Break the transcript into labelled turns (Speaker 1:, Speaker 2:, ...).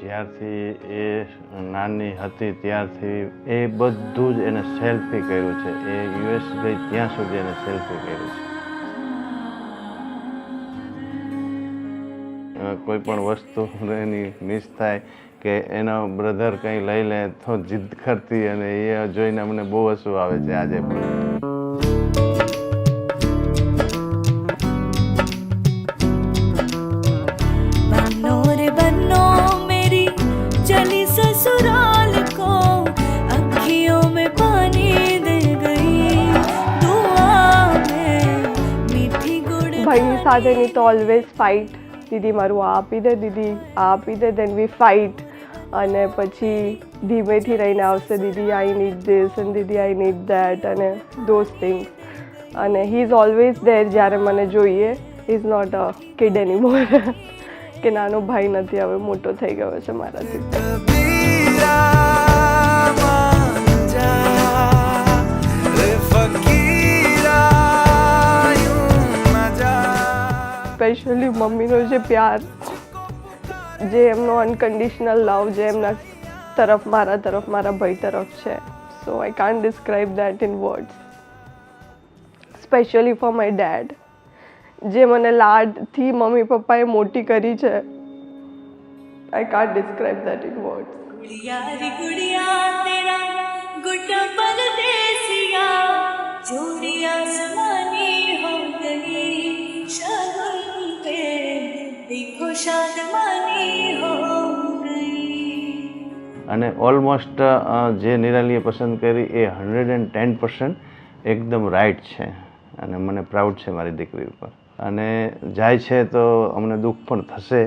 Speaker 1: જ્યારથી એ નાની હતી ત્યારથી એ બધું જ એને સેલ્ફી કર્યું છે. એ યુએસ ગઈ ત્યાં સુધી એને સેલ્ફી કર્યું છે. કોઈ પણ વસ્તુ એની મિસ થાય કે એનો બ્રધર કંઈ લઈ લે તો જીદ કરતી, અને એ જોઈને અમને બહુ હસવું આવે છે આજે પણ.
Speaker 2: ભાઈની સાથેની તો ઓલવેઝ ફાઇટ. દીદી મારું આ આપી દે, દીદી આ આપી દે, દેન વી ફાઇટ. અને પછી ધીમેથી રહીને આવશે, દીદી આઈ નીડ ધીસ અને દીદી આઈ નીડ ધેટ અને ધોઝ થિંગ્સ. અને હી ઇઝ ઓલવેઝ ધેર જ્યારે મને જોઈએ. He is not a kid anymore કે નાનો ભાઈ નથી, હવે મોટો થઈ ગયો છે મારાથી. સ્પેશિયલી મમ્મીનો જે પ્યાર, જે એમનો અનકન્ડિશનલ લવ જે એમના તરફ, મારા તરફ, મારા ભાઈ તરફ છે. So I can't describe that in words. Specially for my dad, જે મને લાડથી મમ્મી પપ્પાએ મોટી કરી છે. I can't describe that in words.
Speaker 1: અને ઓલમોસ્ટ જે નિરાલીએ પસંદ કરી એ 110% એકદમ રાઈટ છે. અને મને પ્રાઉડ છે મારી દીકરી ઉપર. અને જાય છે તો અમને દુઃખ પણ થશે,